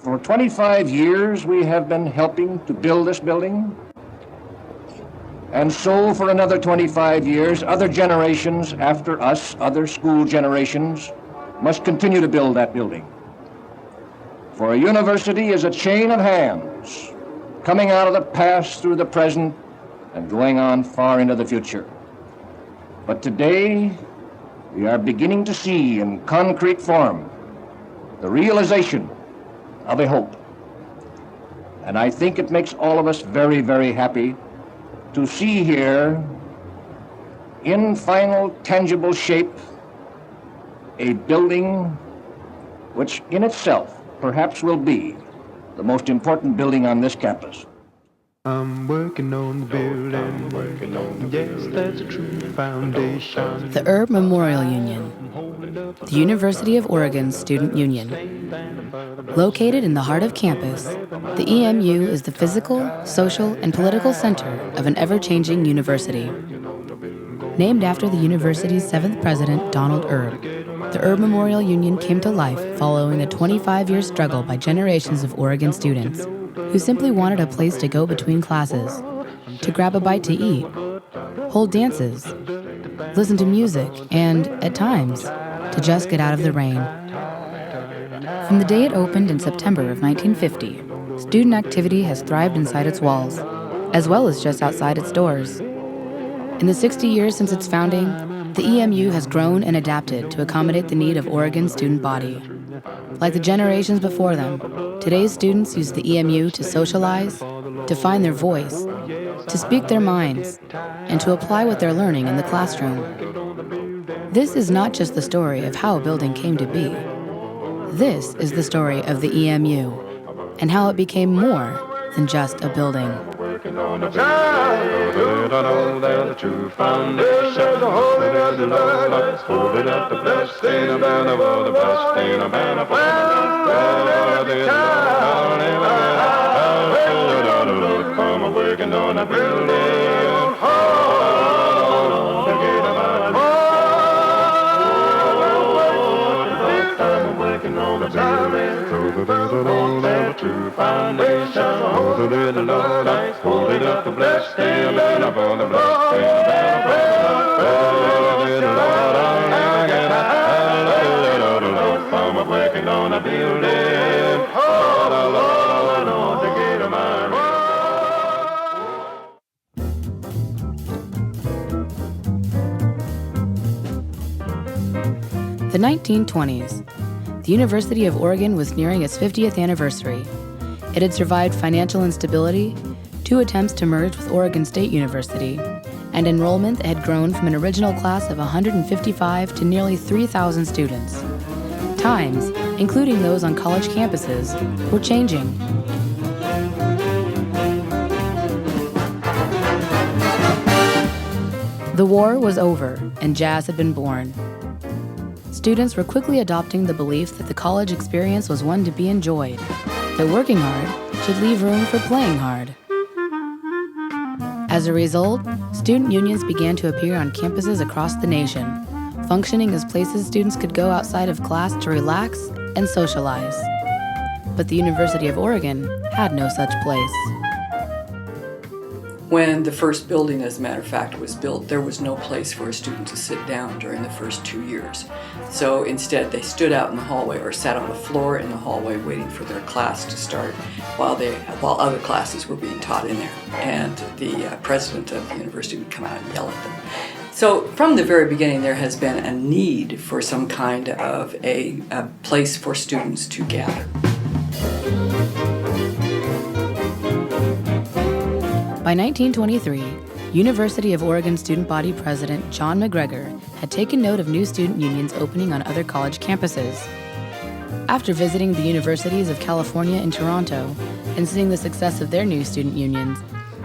For 25 years, we have been helping to build this building. And so for another 25 years, other generations after us, other school generations, must continue to build that building. For a university is a chain of hands, coming out of the past through the present and going on far into the future. But today, we are beginning to see in concrete form the realization of a hope. And I think it makes all of us very, very happy to see here, in final tangible shape, a building which in itself perhaps will be the most important building on this campus. I'm working on the building. Yes, that's a true foundation. The Erb Memorial Union, the University of Oregon's student union. Located in the heart of campus, the EMU is the physical, social, and political center of an ever-changing university. Named after the university's 7th president, Donald Erb, the Erb Memorial Union came to life following a 25-year struggle by generations of Oregon students who simply wanted a place to go between classes, to grab a bite to eat, hold dances, listen to music, and, at times, to just get out of the rain. From the day it opened in September of 1950, student activity has thrived inside its walls, as well as just outside its doors. In the 60 years since its founding, the EMU has grown and adapted to accommodate the need of Oregon's student body. Like the generations before them, today's students use the EMU to socialize, to find their voice, to speak their minds, and to apply what they're learning in the classroom. This is not just the story of how a building came to be. This is the story of the EMU and how it became more than just a building. There's a true foundation. Hold it up, the blessed thing, a banner for the blessed thing, a banner for the I'm working on a building. I'm working on a building. There's a true foundation. Hold it, the Lord, hold it up, the blessed thing, a banner for the blessed thing, a banner for the I'm working on a building. Oh, Lord, to get a mind. The 1920s. The University of Oregon was nearing its 50th anniversary. It had survived financial instability, 2 attempts to merge with Oregon State University, and enrollment that had grown from an original class of 155 to nearly 3,000 students. Times, including those on college campuses, were changing. The war was over, and jazz had been born. Students were quickly adopting the belief that the college experience was one to be enjoyed, that working hard should leave room for playing hard. As a result, student unions began to appear on campuses across the nation, functioning as places students could go outside of class to relax and socialize. But the University of Oregon had no such place. When the first building, as a matter of fact, was built, there was no place for a student to sit down during the first 2 years. So instead, they stood out in the hallway or sat on the floor in the hallway waiting for their class to start while other classes were being taught in there. And the president of the university would come out and yell at them. So from the very beginning, there has been a need for some kind of a place for students to gather. By 1923, University of Oregon student body president John McGregor had taken note of new student unions opening on other college campuses. After visiting the universities of California and Toronto and seeing the success of their new student unions,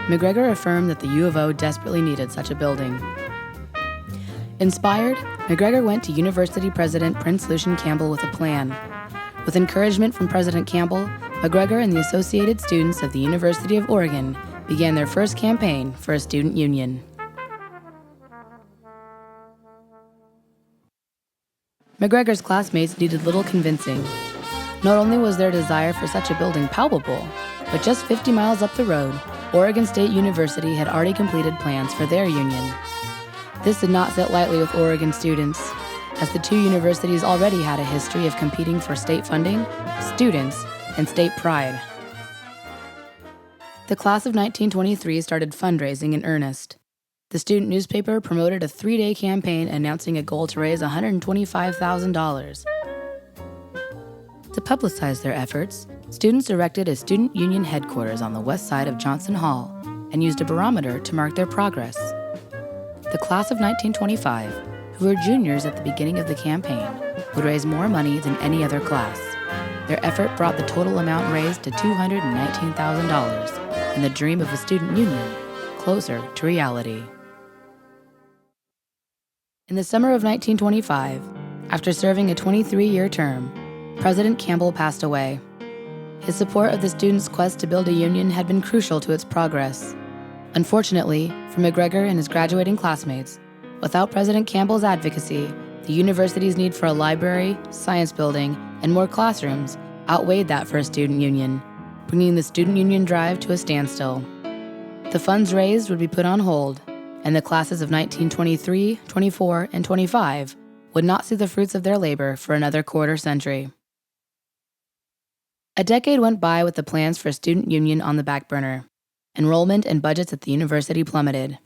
McGregor affirmed that the U of O desperately needed such a building. Inspired, McGregor went to University President Prince Lucian Campbell with a plan. With encouragement from President Campbell, McGregor and the associated students of the University of Oregon began their first campaign for a student union. McGregor's classmates needed little convincing. Not only was their desire for such a building palpable, but just 50 miles up the road, Oregon State University had already completed plans for their union. This did not sit lightly with Oregon students, as the two universities already had a history of competing for state funding, students, and state pride. The class of 1923 started fundraising in earnest. The student newspaper promoted a 3-day campaign announcing a goal to raise $125,000. To publicize their efforts, students erected a student union headquarters on the west side of Johnson Hall and used a barometer to mark their progress. The class of 1925, who were juniors at the beginning of the campaign, would raise more money than any other class. Their effort brought the total amount raised to $219,000, and the dream of a student union closer to reality. In the summer of 1925, after serving a 23-year term, President Campbell passed away. His support of the students' quest to build a union had been crucial to its progress. Unfortunately, for McGregor and his graduating classmates, without President Campbell's advocacy, the university's need for a library, science building, and more classrooms outweighed that for a student union, bringing the student union drive to a standstill. The funds raised would be put on hold, and the classes of 1923, 24, and 25 would not see the fruits of their labor for another quarter century. A decade went by with the plans for a student union on the back burner. Enrollment and budgets at the university plummeted.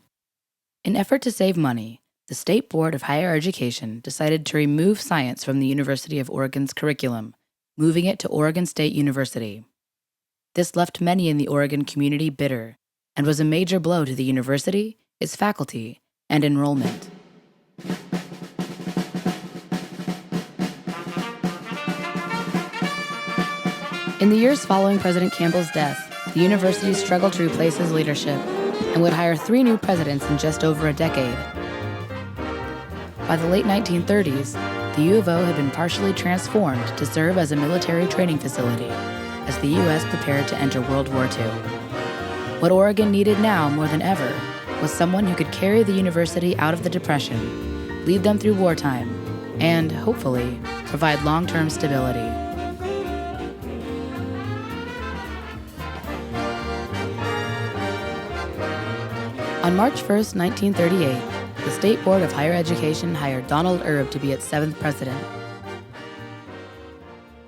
In effort to save money, the State Board of Higher Education decided to remove science from the University of Oregon's curriculum, moving it to Oregon State University. This left many in the Oregon community bitter and was a major blow to the university, its faculty, and enrollment. In the years following President Campbell's death, the university struggled to replace his leadership and would hire 3 new presidents in just over a decade. By the late 1930s, the U of O had been partially transformed to serve as a military training facility as the U.S. prepared to enter World War II. What Oregon needed now more than ever was someone who could carry the university out of the Depression, lead them through wartime, and, hopefully, provide long-term stability. On March 1, 1938, the State Board of Higher Education hired Donald Erb to be its 7th president.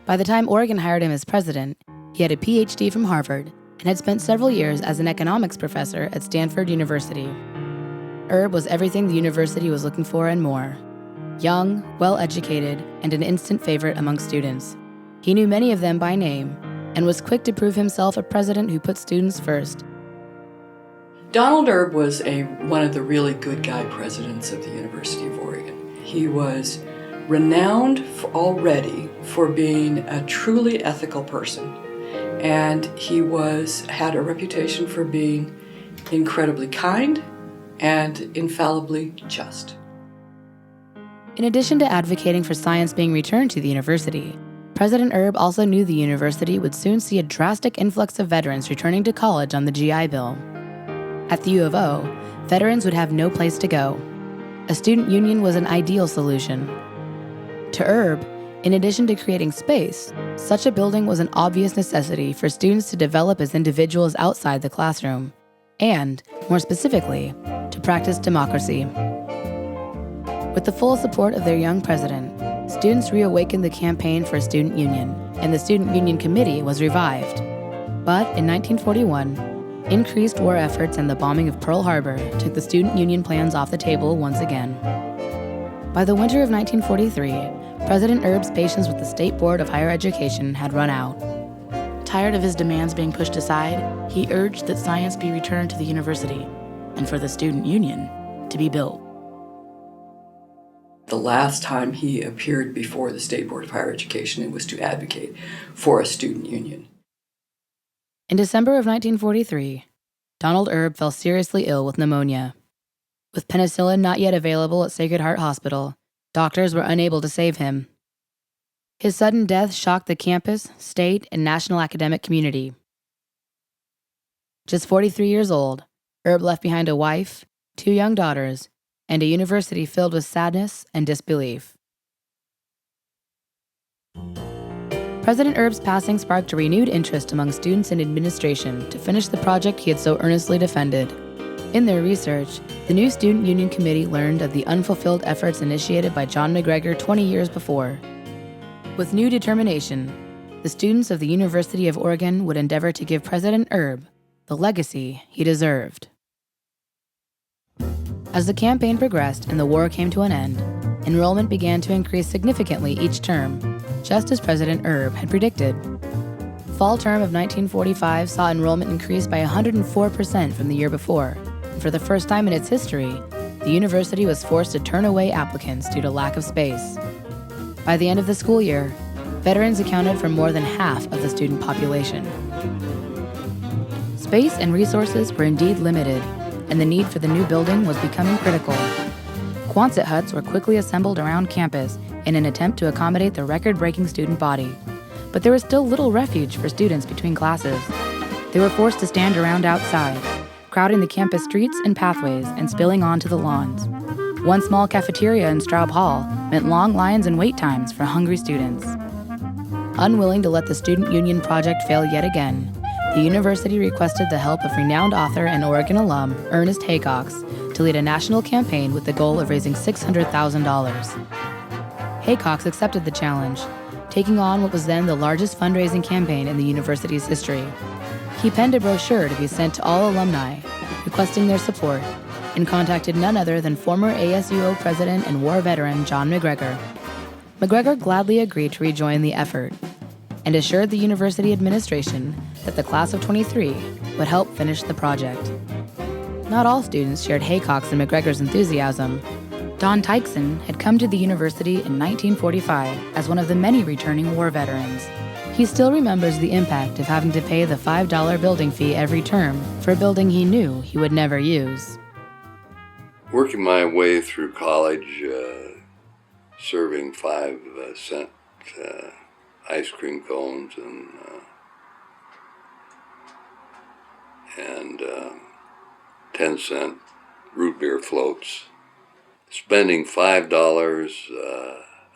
By the time Oregon hired him as president, he had a PhD from Harvard and had spent several years as an economics professor at Stanford University. Erb was everything the university was looking for and more. Young, well-educated, and an instant favorite among students. He knew many of them by name and was quick to prove himself a president who put students first. Donald Erb was one of the really good guy presidents of the University of Oregon. He was renowned already for being a truly ethical person, and he had a reputation for being incredibly kind and infallibly just. In addition to advocating for science being returned to the university, President Erb also knew the university would soon see a drastic influx of veterans returning to college on the GI Bill. At the U of O, veterans would have no place to go. A student union was an ideal solution. To Erb, in addition to creating space, such a building was an obvious necessity for students to develop as individuals outside the classroom, and, more specifically, to practice democracy. With the full support of their young president, students reawakened the campaign for a student union, and the Student Union Committee was revived. But in 1941, increased war efforts and the bombing of Pearl Harbor took the student union plans off the table once again. By the winter of 1943, President Erb's patience with the State Board of Higher Education had run out. Tired of his demands being pushed aside, he urged that science be returned to the university and for the student union to be built. The last time he appeared before the State Board of Higher Education, it was to advocate for a student union. In December of 1943, Donald Erb fell seriously ill with pneumonia. With penicillin not yet available at Sacred Heart Hospital, doctors were unable to save him. His sudden death shocked the campus, state, and national academic community. Just 43 years old, Erb left behind a wife, 2 young daughters, and a university filled with sadness and disbelief. President Erb's passing sparked a renewed interest among students and administration to finish the project he had so earnestly defended. In their research, the new Student Union Committee learned of the unfulfilled efforts initiated by John McGregor 20 years before. With new determination, the students of the University of Oregon would endeavor to give President Erb the legacy he deserved. As the campaign progressed and the war came to an end, enrollment began to increase significantly each term, just as President Erb had predicted. Fall term of 1945 saw enrollment increase by 104% from the year before, and for the first time in its history, the university was forced to turn away applicants due to lack of space. By the end of the school year, veterans accounted for more than half of the student population. Space and resources were indeed limited, and the need for the new building was becoming critical. Quonset huts were quickly assembled around campus in an attempt to accommodate the record-breaking student body. But there was still little refuge for students between classes. They were forced to stand around outside, crowding the campus streets and pathways and spilling onto the lawns. One small cafeteria in Straub Hall meant long lines and wait times for hungry students. Unwilling to let the Student Union project fail yet again, the university requested the help of renowned author and Oregon alum Ernest Haycox to lead a national campaign with the goal of raising $600,000. Haycox accepted the challenge, taking on what was then the largest fundraising campaign in the university's history. He penned a brochure to be sent to all alumni, requesting their support, and contacted none other than former ASUO president and war veteran John McGregor. McGregor gladly agreed to rejoin the effort, and assured the university administration that the class of 23 would help finish the project. Not all students shared Haycox and McGregor's enthusiasm. Don Tykson had come to the university in 1945 as one of the many returning war veterans. He still remembers the impact of having to pay the $5 building fee every term for a building he knew he would never use. Working my way through college, serving 5-cent ice cream cones and 10-cent root beer floats, spending $5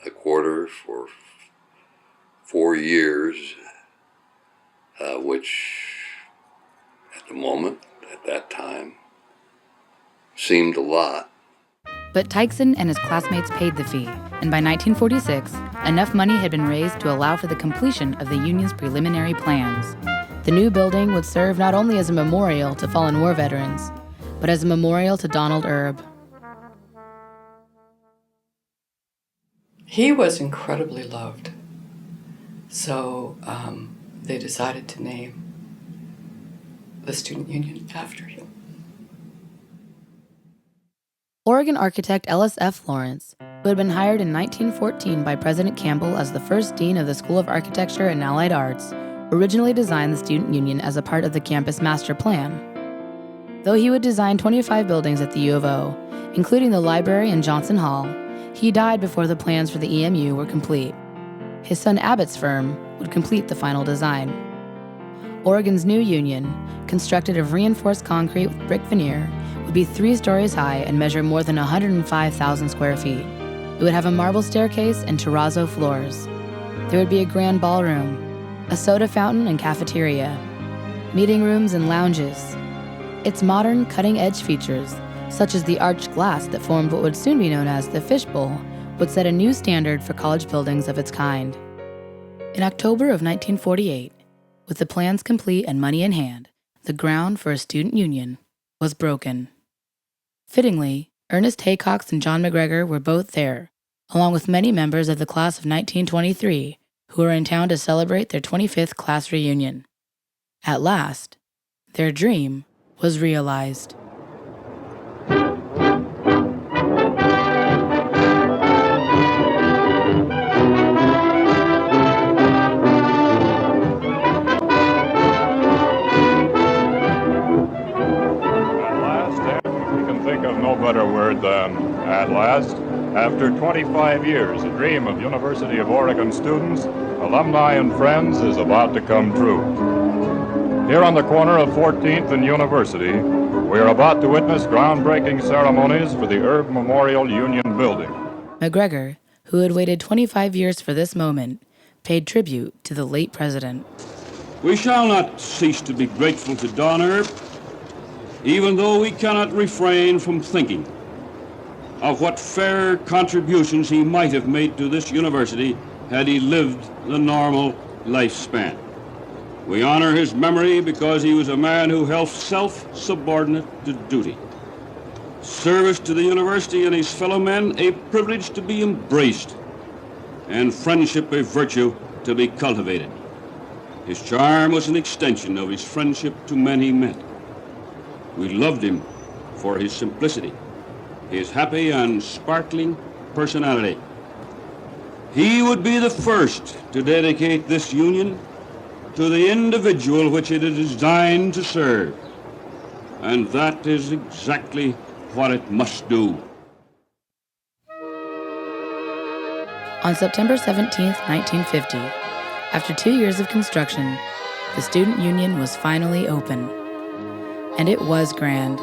a quarter for 4 years, which at the moment, at that time, seemed a lot. But Tykson and his classmates paid the fee, and by 1946, enough money had been raised to allow for the completion of the union's preliminary plans. The new building would serve not only as a memorial to fallen war veterans, but as a memorial to Donald Erb. He was incredibly loved, so they decided to name the Student Union after him. Oregon architect Ellis F. Lawrence, who had been hired in 1914 by President Campbell as the first dean of the School of Architecture and Allied Arts, originally designed the Student Union as a part of the campus master plan. Though he would design 25 buildings at the U of O, including the library and Johnson Hall, he died before the plans for the EMU were complete. His son Abbott's firm would complete the final design. Oregon's new union, constructed of reinforced concrete with brick veneer, would be 3 stories high and measure more than 105,000 square feet. It would have a marble staircase and terrazzo floors. There would be a grand ballroom, a soda fountain and cafeteria, meeting rooms and lounges. Its modern, cutting-edge features, such as the arched glass that formed what would soon be known as the Fishbowl, would set a new standard for college buildings of its kind. In October of 1948, with the plans complete and money in hand, the ground for a student union was broken. Fittingly, Ernest Haycox and John McGregor were both there, along with many members of the class of 1923 who were in town to celebrate their 25th class reunion. At last, their dream was realized. No better word than at last. After 25 years, the dream of University of Oregon students, alumni, and friends is about to come true. Here on the corner of 14th and University, we are about to witness groundbreaking ceremonies for the Erb Memorial Union building. McGregor, who had waited 25 years for this moment, paid tribute to the late president. We shall not cease to be grateful to Don Erb, even though we cannot refrain from thinking of what fair contributions he might have made to this university had he lived the normal lifespan. We honor his memory because he was a man who held self subordinate to duty. Service to the university and his fellow men a privilege to be embraced, and friendship a virtue to be cultivated. His charm was an extension of his friendship to men he met. We loved him for his simplicity, his happy and sparkling personality. He would be the first to dedicate this union to the individual which it is designed to serve. And that is exactly what it must do. On September 17, 1950, after 2 years of construction, the Student Union was finally open. And it was grand.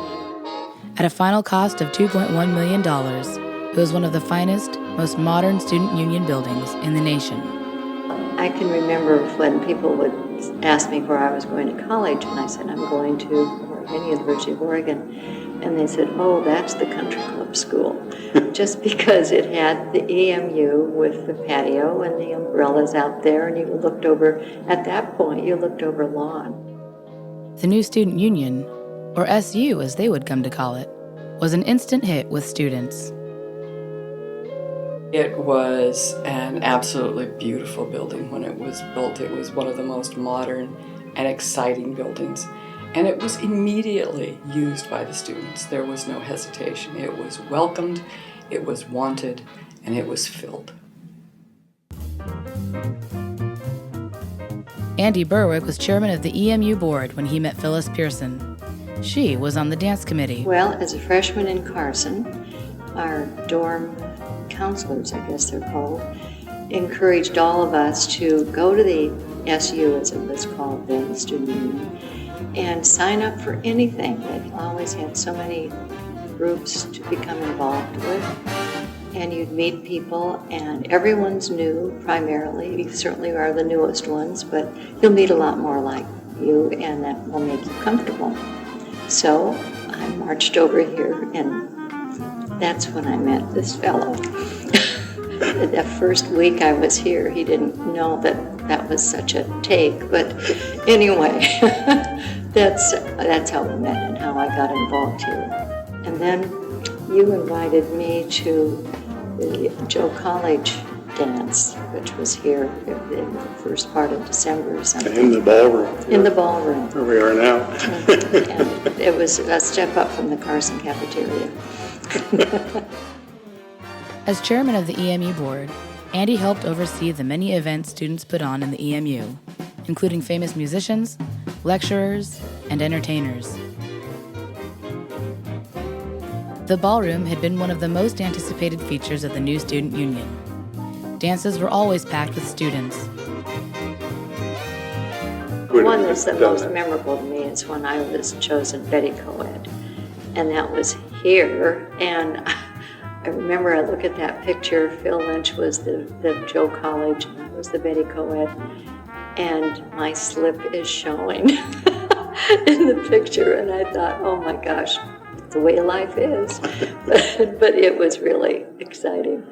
At a final cost of $2.1 million, it was one of the finest, most modern student union buildings in the nation. I can remember when people would ask me where I was going to college, and I said, I'm going to Oregon, University of Oregon. And they said, oh, that's the country club school. Just because it had the EMU with the patio and the umbrellas out there, and you looked over, at that point, you looked over lawn. The new Student Union, or SU as they would come to call it, was an instant hit with students. It was an absolutely beautiful building when it was built. It was one of the most modern and exciting buildings. And it was immediately used by the students. There was no hesitation. It was welcomed, it was wanted, and it was filled. Andy Berwick was chairman of the EMU board when he met Phyllis Pearson. She was on the dance committee. Well, as a freshman in Carson, our dorm counselors, I guess they're called, encouraged all of us to go to the SU, as it was called then, the Student Union, and sign up for anything. They always had so many groups to become involved with. And you'd meet people, and everyone's new primarily. You certainly are the newest ones, but you'll meet a lot more like you, and that will make you comfortable. So I marched over here, and that's when I met this fellow. The first week I was here, he didn't know that that was such a take, but anyway, that's how we met and how I got involved here. And then you invited me to the Joe College dance, which was here in the first part of December or something. In the ballroom. In the ballroom. Where we are now. And it was a step up from the Carson cafeteria. As chairman of the EMU board, Andy helped oversee the many events students put on in the EMU, including famous musicians, lecturers, and entertainers. The ballroom had been one of the most anticipated features of the new Student Union. Dances were always packed with students. The one that's the most memorable to me is when I was chosen Betty Co-ed, and that was here. And I remember I look at that picture. Phil Lynch was the Joe College, and I was the Betty Co-ed, and my slip is showing in the picture. And I thought, oh my gosh, the way life is. But it was really exciting.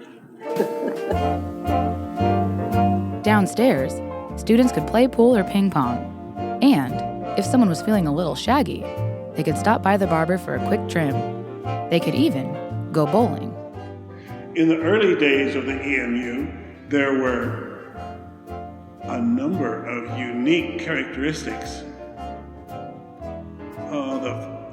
Downstairs, students could play pool or ping pong. And if someone was feeling a little shaggy, they could stop by the barber for a quick trim. They could even go bowling. In the early days of the EMU, there were a number of unique characteristics.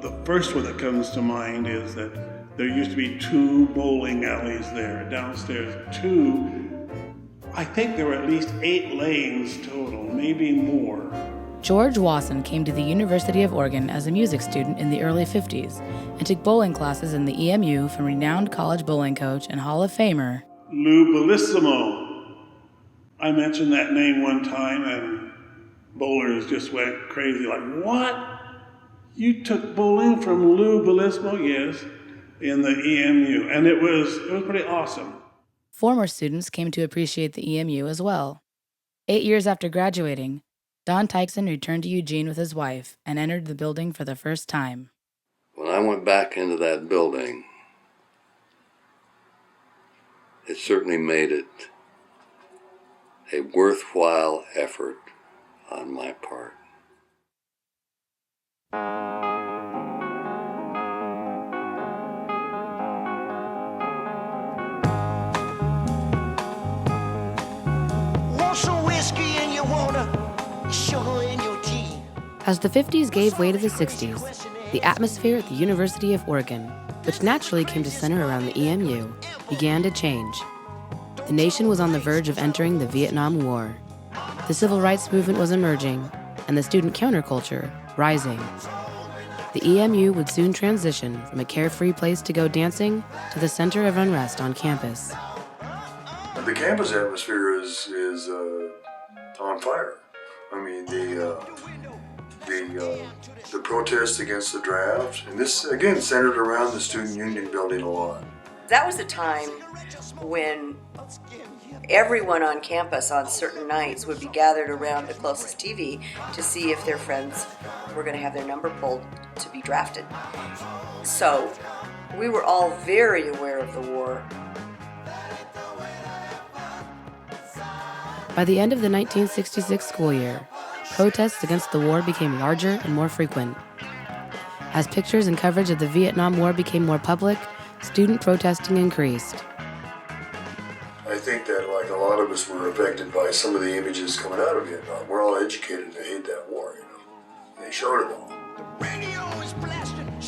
The first one that comes to mind is that there used to be 2 bowling alleys there. Downstairs, 2. I think there were at least 8 lanes total, maybe more. George Wasson came to the University of Oregon as a music student in the early 50s and took bowling classes in the EMU from renowned college bowling coach and Hall of Famer Lou Bellissimo. I mentioned that name one time and bowlers just went crazy, like, what? You took bowling from Lou Bellissimo? Yes, in the EMU, and it was pretty awesome. Former students came to appreciate the EMU as well. 8 years after graduating, Don Tykson returned to Eugene with his wife and entered the building for the first time. When I went back into that building, it certainly made it a worthwhile effort on my part. Want some whiskey in your water, sugar in your tea. As the 50s gave way to the 60s, the atmosphere at the University of Oregon, which naturally came to center around the EMU, began to change. The nation was on the verge of entering the Vietnam War. The civil rights movement was emerging, and the student counterculture rising. The EMU would soon transition from a carefree place to go dancing to the center of unrest on campus. The campus atmosphere is on fire. I mean, the protests against the draft, and this again centered around the student union building a lot. That was a time when everyone on campus on certain nights would be gathered around the closest TV to see if their friends were going to have their number pulled to be drafted. So we were all very aware of the war. By the end of the 1966 school year, protests against the war became larger and more frequent. As pictures and coverage of the Vietnam War became more public, student protesting increased. I think that like a lot of us were affected by some of the images coming out of Vietnam. We're all educated to hate that war, you know. They showed it all.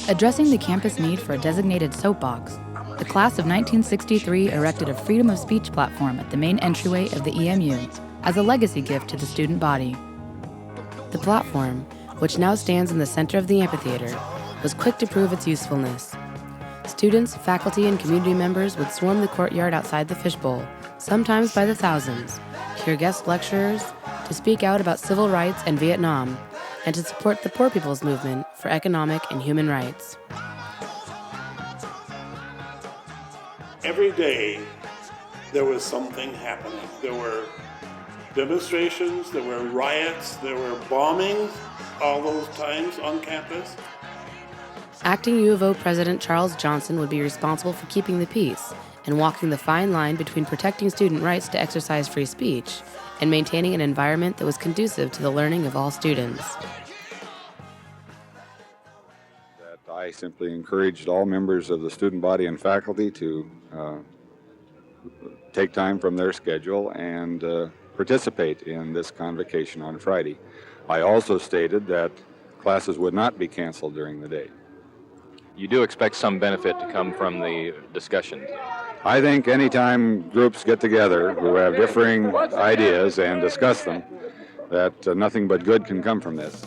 Addressing the campus need for a designated soapbox, the class of 1963 erected a freedom of speech platform at the main entryway of the EMU as a legacy gift to the student body. The platform, which now stands in the center of the amphitheater, was quick to prove its usefulness. Students, faculty, and community members would swarm the courtyard outside the fishbowl, sometimes by the thousands, to hear guest lecturers, to speak out about civil rights and Vietnam, and to support the Poor People's Movement for economic and human rights. Every day there was something happening. There were demonstrations, there were riots, there were bombings all those times on campus. Acting U of O President Charles Johnson would be responsible for keeping the peace and walking the fine line between protecting student rights to exercise free speech and maintaining an environment that was conducive to the learning of all students. I simply encouraged all members of the student body and faculty to take time from their schedule and participate in this convocation on Friday. I also stated that classes would not be canceled during the day. You do expect some benefit to come from the discussions? I think anytime groups get together who have differing ideas and discuss them, that nothing but good can come from this.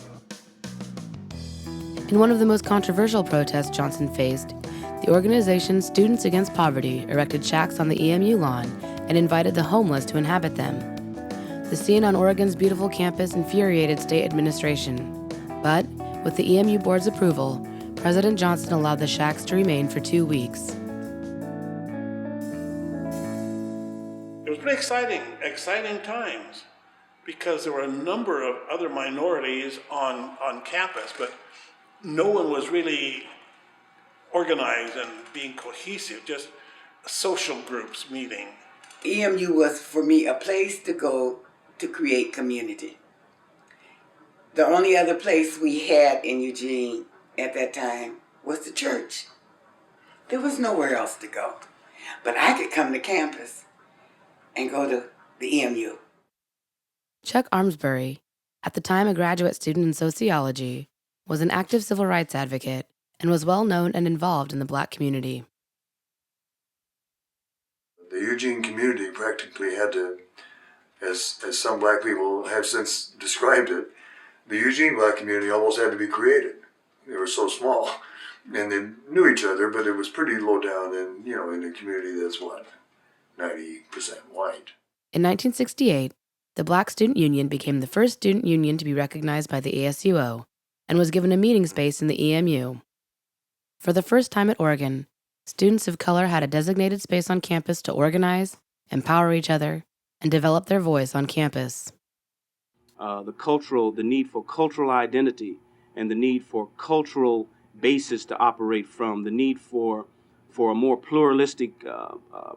In one of the most controversial protests Johnson faced, the organization Students Against Poverty erected shacks on the EMU lawn and invited the homeless to inhabit them. The scene on Oregon's beautiful campus infuriated state administration. But, with the EMU board's approval, President Johnson allowed the shacks to remain for 2 weeks. It was pretty exciting times because there were a number of other minorities on campus, but no one was really organized and being cohesive, just social groups meeting. EMU was, for me, a place to go to create community. The only other place we had in Eugene at that time was the church. There was nowhere else to go. But I could come to campus and go to the EMU. Chuck Armsbury, at the time a graduate student in sociology, was an active civil rights advocate and was well known and involved in the Black community. The Eugene community practically had to, as some Black people have since described it, the Eugene Black community almost had to be created. They were so small, and they knew each other, but it was pretty low down in a community that's 90% white. In 1968, the Black Student Union became the first student union to be recognized by the ASUO and was given a meeting space in the EMU. For the first time at Oregon, students of color had a designated space on campus to organize, empower each other, and develop their voice on campus. the need for cultural identity and the need for cultural basis to operate from, the need for a more pluralistic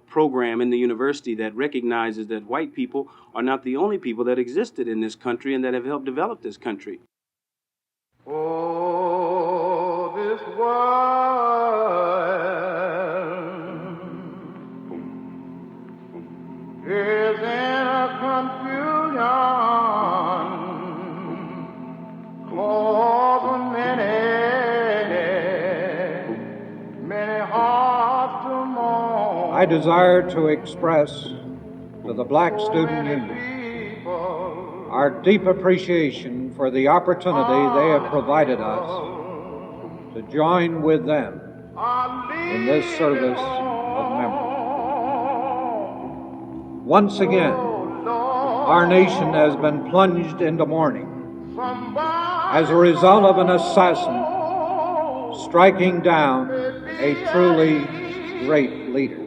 program in the university that recognizes that white people are not the only people that existed in this country and that have helped develop this country. Oh, this world is in a confusion, causing many hearts to mourn. I desire to express to the Black Student Union our deep appreciation for the opportunity they have provided us to join with them in this service of memory. Once again, our nation has been plunged into mourning as a result of an assassin striking down a truly great leader.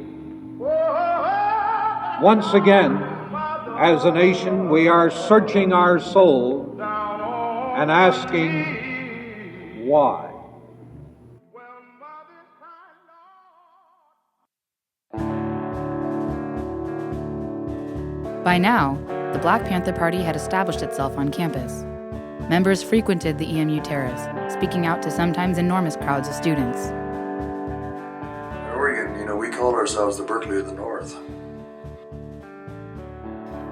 Once again, as a nation, we are searching our soul and asking why. By now, the Black Panther Party had established itself on campus. Members frequented the EMU terrace, speaking out to sometimes enormous crowds of students. In Oregon, we call ourselves the Berkeley of the North.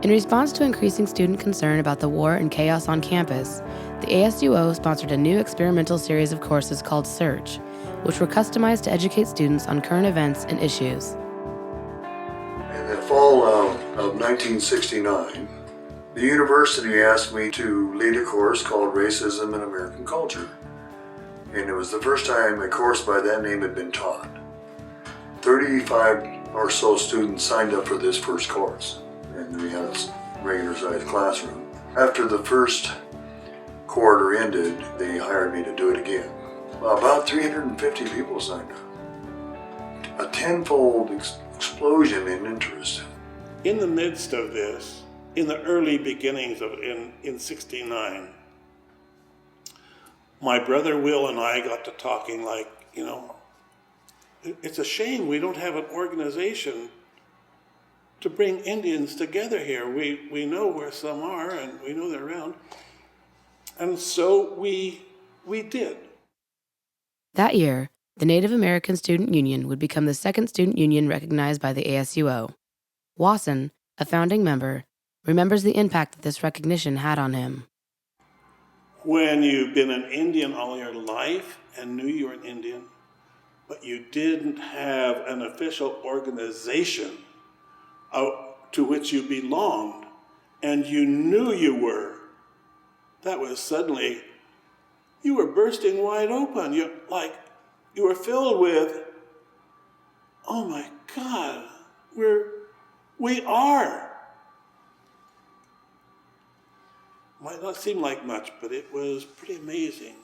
In response to increasing student concern about the war and chaos on campus, the ASUO sponsored a new experimental series of courses called Surge, which were customized to educate students on current events and issues. In the fall of 1969, the university asked me to lead a course called Racism in American Culture. And it was the first time a course by that name had been taught. 35 or so students signed up for this first course. And we had a regular sized classroom. After the first quarter ended, they hired me to do it again. About 350 people signed up. A tenfold explosion in interest. In the midst of this, in the early beginnings of in 69, my brother Will and I got to talking like, it's a shame we don't have an organization to bring Indians together here. We know where some are and we know they're around. And so we did. That year, the Native American Student Union would become the second student union recognized by the ASUO. Wasson, a founding member, remembers the impact that this recognition had on him. When you've been an Indian all your life and knew you were an Indian, but you didn't have an official organization to which you belonged, and you knew you were, that was suddenly, you were bursting wide open. You were filled with, oh my God, we are. Might not seem like much, but it was pretty amazing.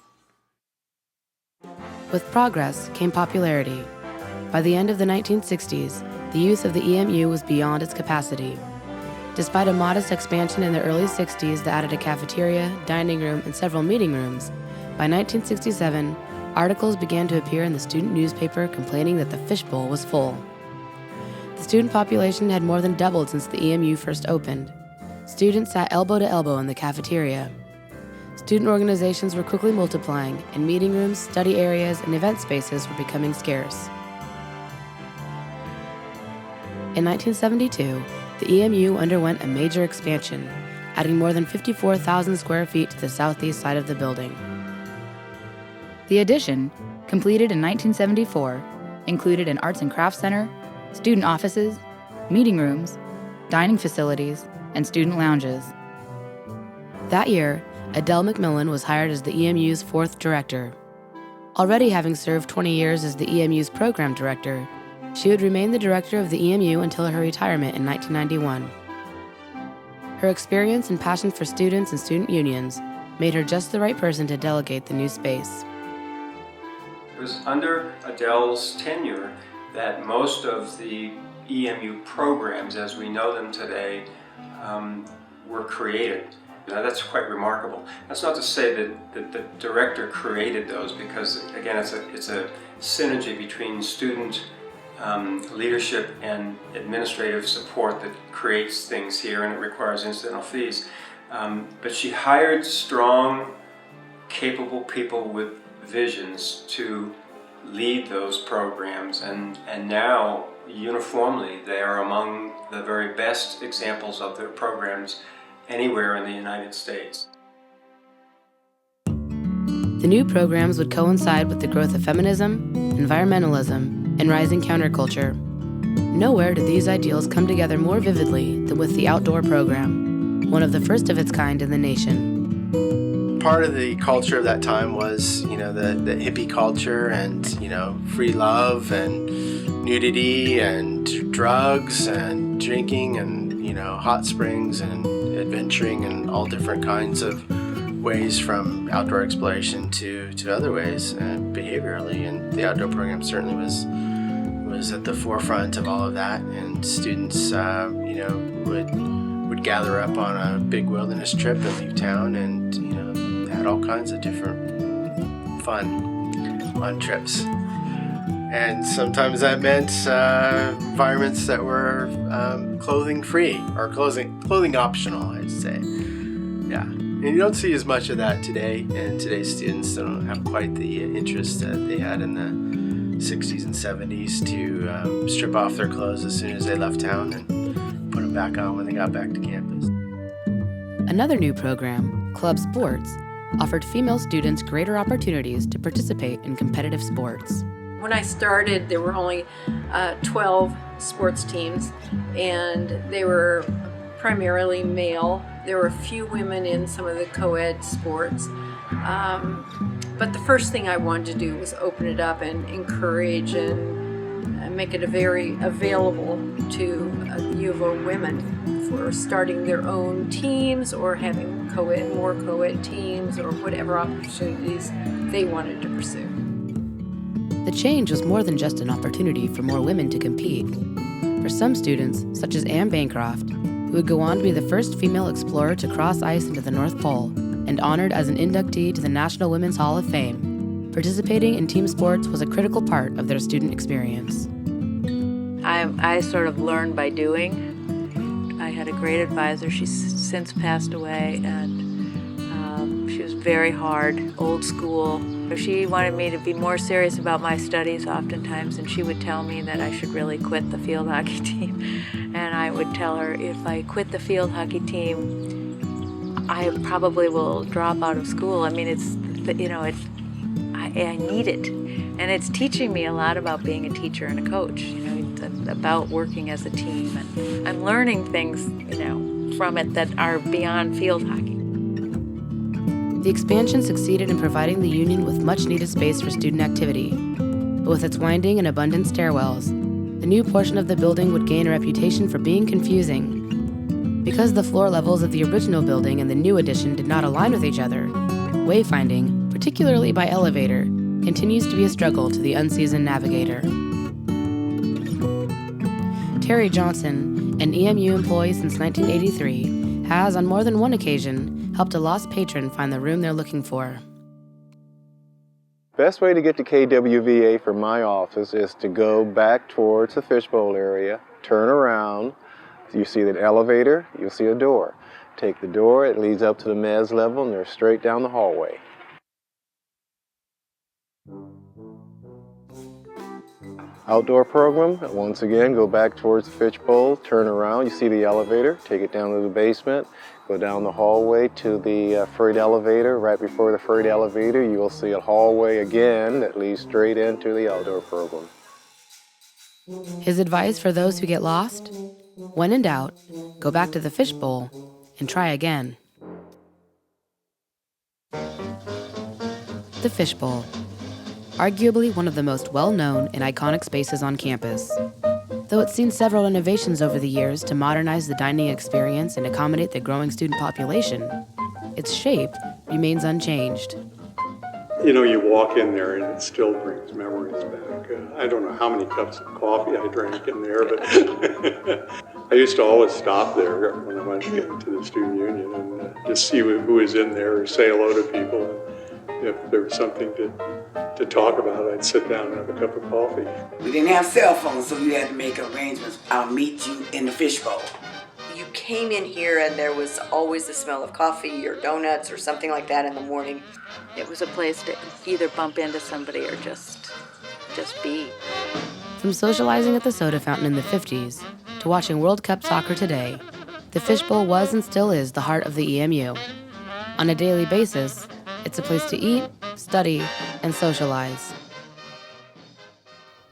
With progress came popularity. By the end of the 1960s, the youth of the EMU was beyond its capacity. Despite a modest expansion in the early 60s that added a cafeteria, dining room, and several meeting rooms, by 1967, articles began to appear in the student newspaper complaining that the fishbowl was full. The student population had more than doubled since the EMU first opened. Students sat elbow to elbow in the cafeteria. Student organizations were quickly multiplying, and meeting rooms, study areas, and event spaces were becoming scarce. In 1972, the EMU underwent a major expansion, adding more than 54,000 square feet to the southeast side of the building. The addition, completed in 1974, included an arts and crafts center, student offices, meeting rooms, dining facilities, and student lounges. That year, Adele McMillan was hired as the EMU's fourth director. Already having served 20 years as the EMU's program director, she would remain the director of the EMU until her retirement in 1991. Her experience and passion for students and student unions made her just the right person to delegate the new space. It was under Adele's tenure that most of the EMU programs, as we know them today, were created. Now, that's quite remarkable. That's not to say that the director created those, because again, it's a synergy between student leadership and administrative support that creates things here, and it requires incidental fees. But she hired strong, capable people with visions to lead those programs, and now uniformly they are among the very best examples of their programs anywhere in the United States. The new programs would coincide with the growth of feminism, environmentalism, and rising counterculture. Nowhere did these ideals come together more vividly than with the outdoor program, one of the first of its kind in the nation. Part of the culture of that time was, the hippie culture and, free love and nudity and drugs and drinking and, hot springs and adventuring and all different kinds of ways, from outdoor exploration to other ways behaviorally. And the outdoor program certainly was at the forefront of all of that. And students, would gather up on a big wilderness trip and leave town, and had all kinds of different fun on trips. And sometimes that meant environments that were clothing free or clothing optional, I'd say. Yeah, and you don't see as much of that today, and today's students don't have quite the interest that they had in the 60s and 70s to strip off their clothes as soon as they left town and put them back on when they got back to campus. Another new program, Club Sports, offered female students greater opportunities to participate in competitive sports. When I started, there were only 12 sports teams, and they were primarily male. There were a few women in some of the co-ed sports. But the first thing I wanted to do was open it up and encourage and make it very available to U of O women for starting their own teams or having more co-ed teams or whatever opportunities they wanted to pursue. The change was more than just an opportunity for more women to compete. For some students, such as Anne Bancroft, who would go on to be the first female explorer to cross ice into the North Pole and honored as an inductee to the National Women's Hall of Fame, participating in team sports was a critical part of their student experience. I sort of learned by doing. I had a great advisor. She's since passed away, and she was very hard, old school. She wanted me to be more serious about my studies oftentimes, and she would tell me that I should really quit the field hockey team. And I would tell her, if I quit the field hockey team, I probably will drop out of school. I mean, I need it. And it's teaching me a lot about being a teacher and a coach, about working as a team. And I'm learning things, from it that are beyond field hockey. The expansion succeeded in providing the Union with much-needed space for student activity. But with its winding and abundant stairwells, the new portion of the building would gain a reputation for being confusing. Because the floor levels of the original building and the new addition did not align with each other, wayfinding, particularly by elevator, continues to be a struggle to the unseasoned navigator. Terry Johnson, an EMU employee since 1983, has, on more than one occasion, helped a lost patron find the room they're looking for. Best way to get to KWVA from my office is to go back towards the fishbowl area, turn around, you see the elevator, you'll see a door. Take the door, it leads up to the mezz level, and they're straight down the hallway. Outdoor program, once again, go back towards the fishbowl, turn around, you see the elevator, take it down to the basement, go down the hallway to the freight elevator. Right before the freight elevator, you will see a hallway again that leads straight into the outdoor program. His advice for those who get lost? When in doubt, go back to the fishbowl and try again. The fishbowl. Arguably one of the most well-known and iconic spaces on campus. Though it's seen several innovations over the years to modernize the dining experience and accommodate the growing student population, its shape remains unchanged. You walk in there and it still brings memories back. I don't know how many cups of coffee I drank in there, but I used to always stop there when I went to the student union, and just see who is in there or say hello to people. And if there was something to talk about, I'd sit down and have a cup of coffee. We didn't have cell phones, so you had to make arrangements. I'll meet you in the fishbowl. You came in here and there was always the smell of coffee or donuts or something like that in the morning. It was a place to either bump into somebody or just be. From socializing at the soda fountain in the 50s to watching World Cup soccer today, the Fishbowl was and still is the heart of the EMU. On a daily basis, it's a place to eat, study, and socialize.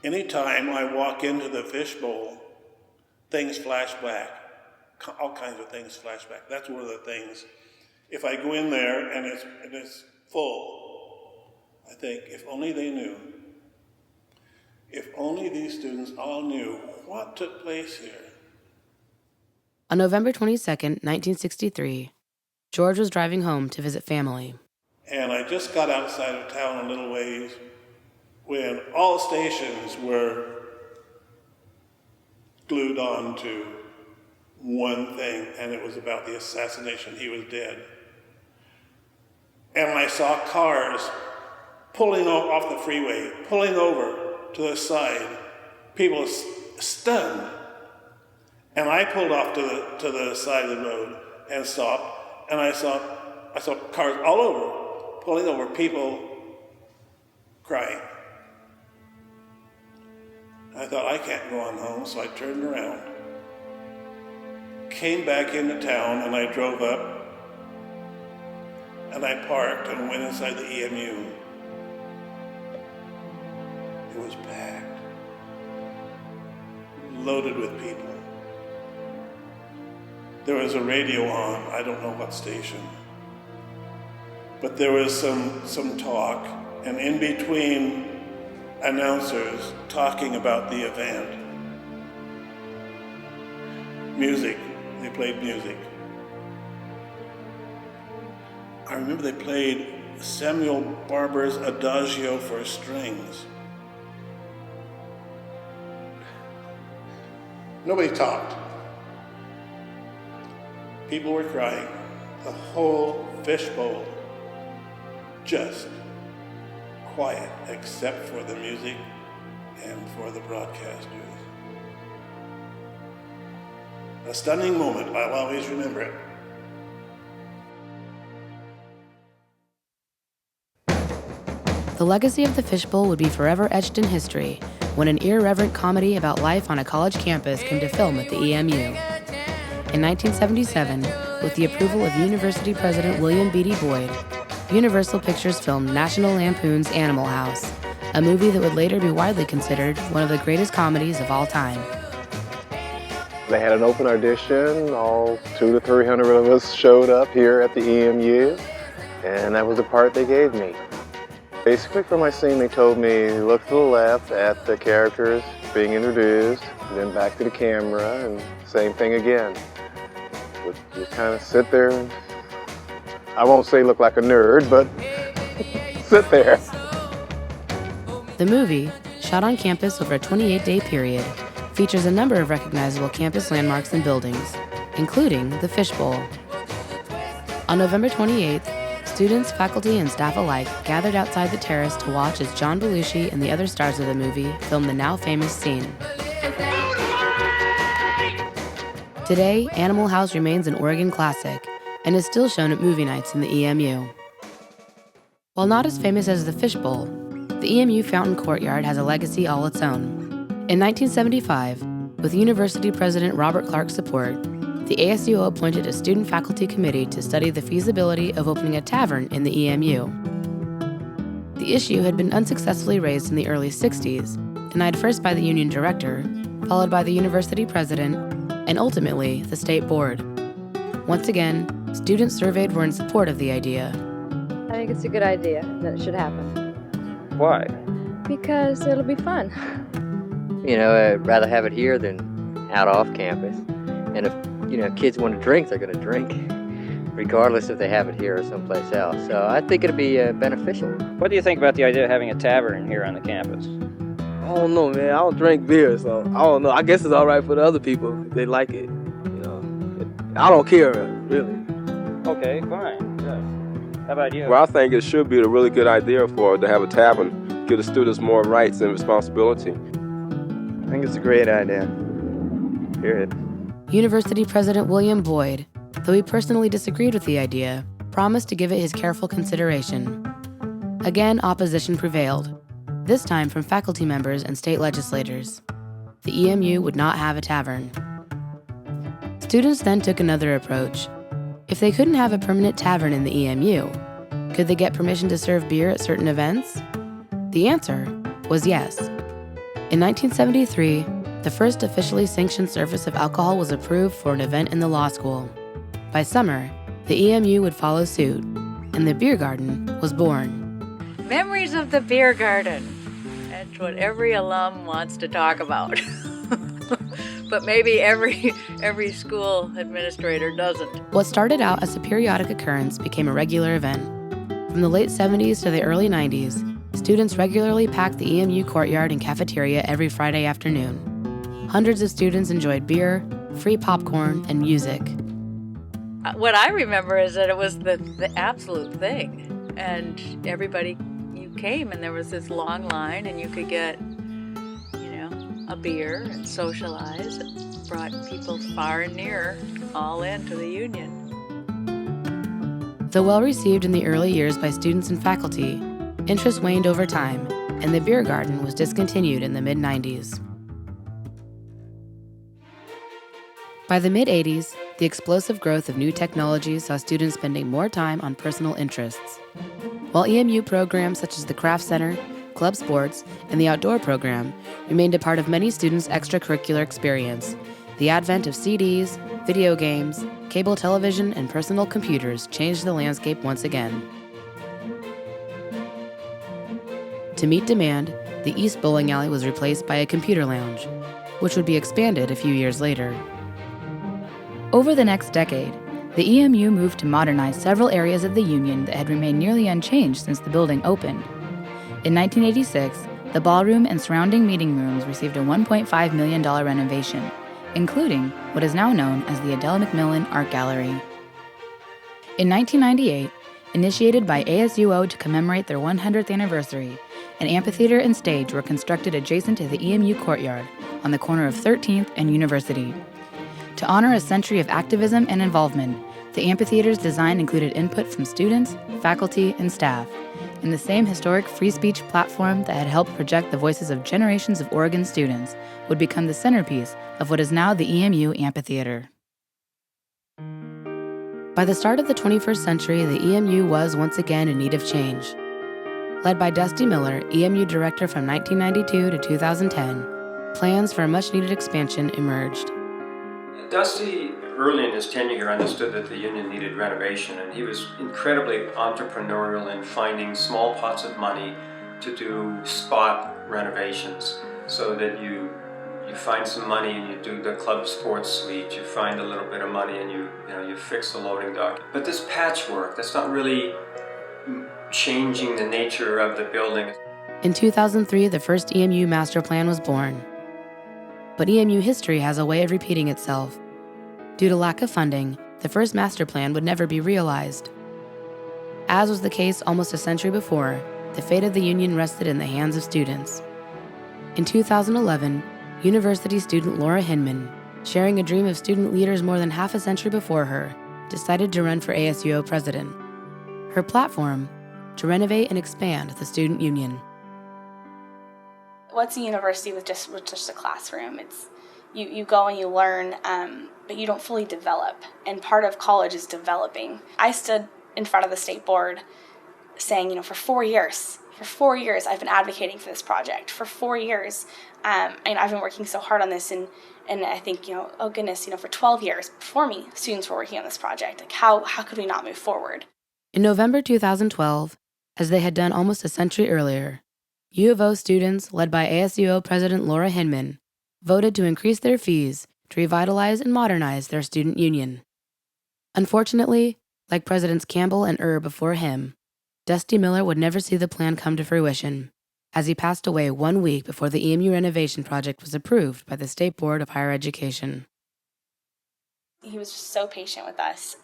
Anytime I walk into the fishbowl, things flash back. All kinds of things flash back. That's one of the things. If I go in there and it's full, I think, if only they knew. If only these students all knew what took place here. On November 22nd, 1963, George was driving home to visit family. And I just got outside of town a little ways when all stations were glued on to one thing, and it was about the assassination. He was dead. And I saw cars pulling off the freeway, pulling over to the side, people stunned. And I pulled off to the side of the road and stopped, and I saw cars all over, pulling over, people crying. I thought, I can't go on home, so I turned around. Came back into town, and I drove up, and I parked and went inside the EMU. It was packed, loaded with people. There was a radio on, I don't know what station, but there was some talk, and in between announcers talking about the event, music, they played music. I remember they played Samuel Barber's Adagio for strings. Nobody talked. People were crying. The whole fishbowl just quiet, except for the music and for the broadcasters. A stunning moment. I'll always remember it. The legacy of the Fishbowl would be forever etched in history when an irreverent comedy about life on a college campus came to film at the EMU. In 1977, with the approval of University President William B.D. Boyd, Universal Pictures filmed National Lampoon's Animal House, a movie that would later be widely considered one of the greatest comedies of all time. They had an open audition. All 200 to 300 of us showed up here at the EMU, and that was the part they gave me. Basically, for my scene, they told me, look to the left at the characters being introduced, then back to the camera, and same thing again. Just kind of sit there and, I won't say look like a nerd, but sit there. The movie, shot on campus over a 28-day period, features a number of recognizable campus landmarks and buildings, including the Fishbowl. On November 28th, students, faculty, and staff alike gathered outside the terrace to watch as John Belushi and the other stars of the movie filmed the now famous scene. Today, Animal House remains an Oregon classic and is still shown at movie nights in the EMU. While not as famous as the Fishbowl, the EMU Fountain Courtyard has a legacy all its own. In 1975, with University President Robert Clark's support, the ASUO appointed a student-faculty committee to study the feasibility of opening a tavern in the EMU. The issue had been unsuccessfully raised in the early 60s, denied first by the union director, followed by the university president, and ultimately the state board. Once again, students surveyed were in support of the idea. I think it's a good idea that it should happen. Why? Because it'll be fun. You know, I'd rather have it here than out off campus. And if, kids want to drink, they're going to drink, regardless if they have it here or someplace else. So I think it'll be beneficial. What do you think about the idea of having a tavern here on the campus? I don't know, man. I don't drink beer, so I don't know. I guess it's all right for the other people if they like it. I don't care, really. Okay, fine. Yeah. How about you? Well, I think it should be a really good idea to have a tavern, give the students more rights and responsibility. I think it's a great idea. Period. University President William Boyd, though he personally disagreed with the idea, promised to give it his careful consideration. Again, opposition prevailed, this time from faculty members and state legislators. The EMU would not have a tavern. Students then took another approach. If they couldn't have a permanent tavern in the EMU, could they get permission to serve beer at certain events? The answer was yes. In 1973, the first officially sanctioned service of alcohol was approved for an event in the law school. By summer, the EMU would follow suit, and the beer garden was born. Memories of the beer garden. That's what every alum wants to talk about. But maybe every school administrator doesn't. What started out as a periodic occurrence became a regular event. From the late 70s to the early 90s, students regularly packed the EMU courtyard and cafeteria every Friday afternoon. Hundreds of students enjoyed beer, free popcorn, and music. What I remember is that it was the absolute thing. And you came and there was this long line and you could get a beer and socialize. It brought people far and near all into the Union. Though well received in the early years by students and faculty, interest waned over time, and the beer garden was discontinued in the mid-90s. By the mid-80s, the explosive growth of new technologies saw students spending more time on personal interests. While EMU programs such as the Craft Center, club sports, and the outdoor program remained a part of many students' extracurricular experience, the advent of CDs, video games, cable television, and personal computers changed the landscape once again. To meet demand, the East Bowling Alley was replaced by a computer lounge, which would be expanded a few years later. Over the next decade, the EMU moved to modernize several areas of the Union that had remained nearly unchanged since the building opened. In 1986, the ballroom and surrounding meeting rooms received a $1.5 million renovation, including what is now known as the Adele McMillan Art Gallery. In 1998, initiated by ASUO to commemorate their 100th anniversary, an amphitheater and stage were constructed adjacent to the EMU courtyard on the corner of 13th and University. To honor a century of activism and involvement, the amphitheater's design included input from students, faculty, and staff, in the same historic free speech platform that had helped project the voices of generations of Oregon students would become the centerpiece of what is now the EMU Amphitheater. By the start of the 21st century, the EMU was once again in need of change. Led by Dusty Miller, EMU director from 1992 to 2010, plans for a much-needed expansion emerged. Dusty, early in his tenure here, understood that the Union needed renovation, and he was incredibly entrepreneurial in finding small pots of money to do spot renovations, so that you find some money and you do the club sports suite, you find a little bit of money and you fix the loading dock. But this patchwork, that's not really changing the nature of the building. In 2003, the first EMU master plan was born. But EMU history has a way of repeating itself. Due to lack of funding, the first master plan would never be realized. As was the case almost a century before, the fate of the Union rested in the hands of students. In 2011, university student Laura Hinman, sharing a dream of student leaders more than half a century before her, decided to run for ASUO president. Her platform, to renovate and expand the student union. What's a university with just a classroom? It's you go and you learn, but you don't fully develop. And part of college is developing. I stood in front of the state board saying, for 4 years I've been advocating for this project. For 4 years, and I've been working so hard on this, and I think, oh goodness, for 12 years before me, students were working on this project. Like, how could we not move forward? In November 2012, as they had done almost a century earlier, U of O students, led by ASUO President Laura Hinman, voted to increase their fees to revitalize and modernize their student union. Unfortunately, like Presidents Campbell and Erb before him, Dusty Miller would never see the plan come to fruition, as he passed away 1 week before the EMU renovation project was approved by the State Board of Higher Education. He was just so patient with us.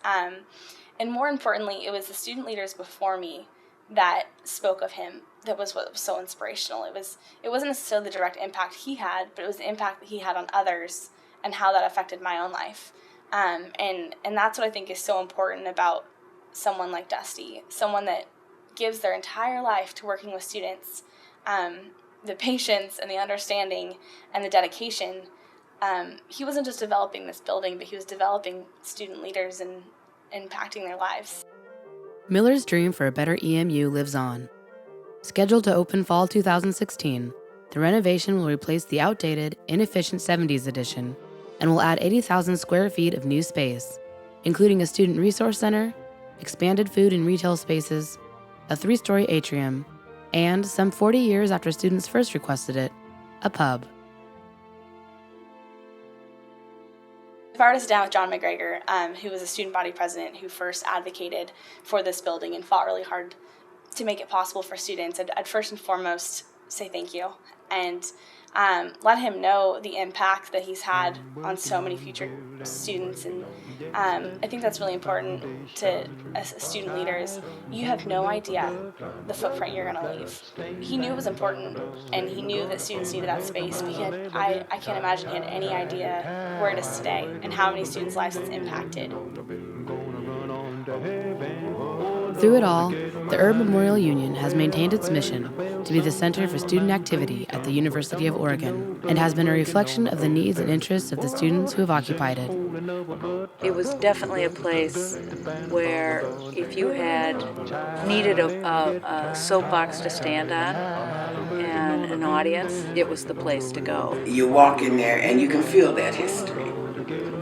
And more importantly, it was the student leaders before me that spoke of him that was what was so inspirational. It wasn't necessarily the direct impact he had, but it was the impact that he had on others and how that affected my own life. And that's what I think is so important about someone like Dusty, someone that gives their entire life to working with students, the patience and the understanding and the dedication. He wasn't just developing this building, but he was developing student leaders and impacting their lives. Miller's dream for a better EMU lives on. Scheduled to open fall 2016, the renovation will replace the outdated, inefficient 70s edition and will add 80,000 square feet of new space, including a student resource center, expanded food and retail spaces, a 3-story atrium, and, some 40 years after students first requested it, a pub. If I were to sit down with John McGregor, who was a student body president who first advocated for this building and fought really hard to make it possible for students, I'd first and foremost say thank you and let him know the impact that he's had on so many future students. And I think that's really important to as student leaders. You have no idea the footprint you're going to leave. He knew it was important, and he knew that students needed that space, but I can't imagine he had any idea where it is today and how many students' lives it's impacted. Through it all, the Erb Memorial Union has maintained its mission to be the center for student activity at the University of Oregon and has been a reflection of the needs and interests of the students who have occupied it. It was definitely a place where if you had needed a soapbox to stand on and an audience, it was the place to go. You walk in there and you can feel that history.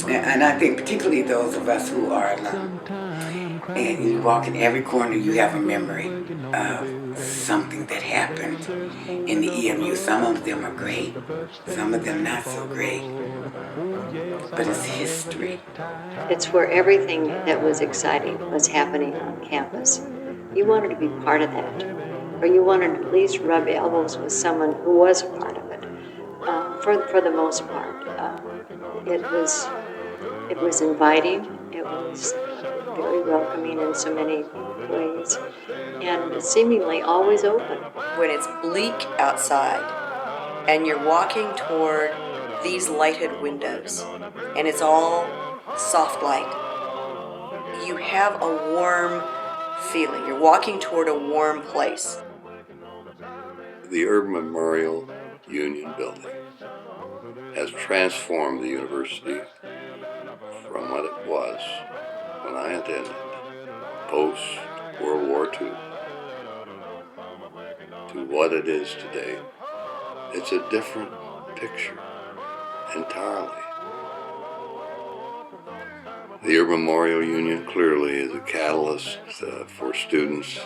And I think particularly those of us who are alumni. And you walk in every corner, you have a memory of something that happened in the EMU. Some of them are great, some of them not so great. But it's history. It's where everything that was exciting was happening on campus. You wanted to be part of that, or you wanted to at least rub elbows with someone who was a part of it. For the most part, it was inviting. It was very welcoming in so many ways, and seemingly always open. When it's bleak outside and you're walking toward these lighted windows and it's all soft light, you have a warm feeling. You're walking toward a warm place. The Erb Memorial Union building has transformed the university from what it was when I attended, post-World War II, to what it is today. It's a different picture entirely. The Erb Memorial Union clearly is a catalyst for students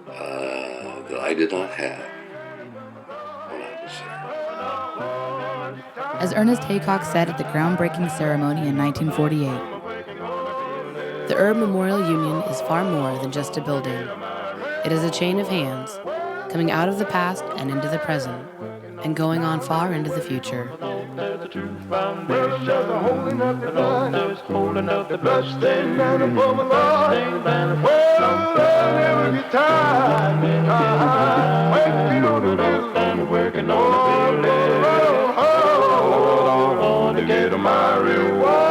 that I did not have when I was there. As Ernest Haycock said at the groundbreaking ceremony in 1948, the Erb Memorial Union is far more than just a building. It is a chain of hands, coming out of the past and into the present, and going on far into the future. Get my reward.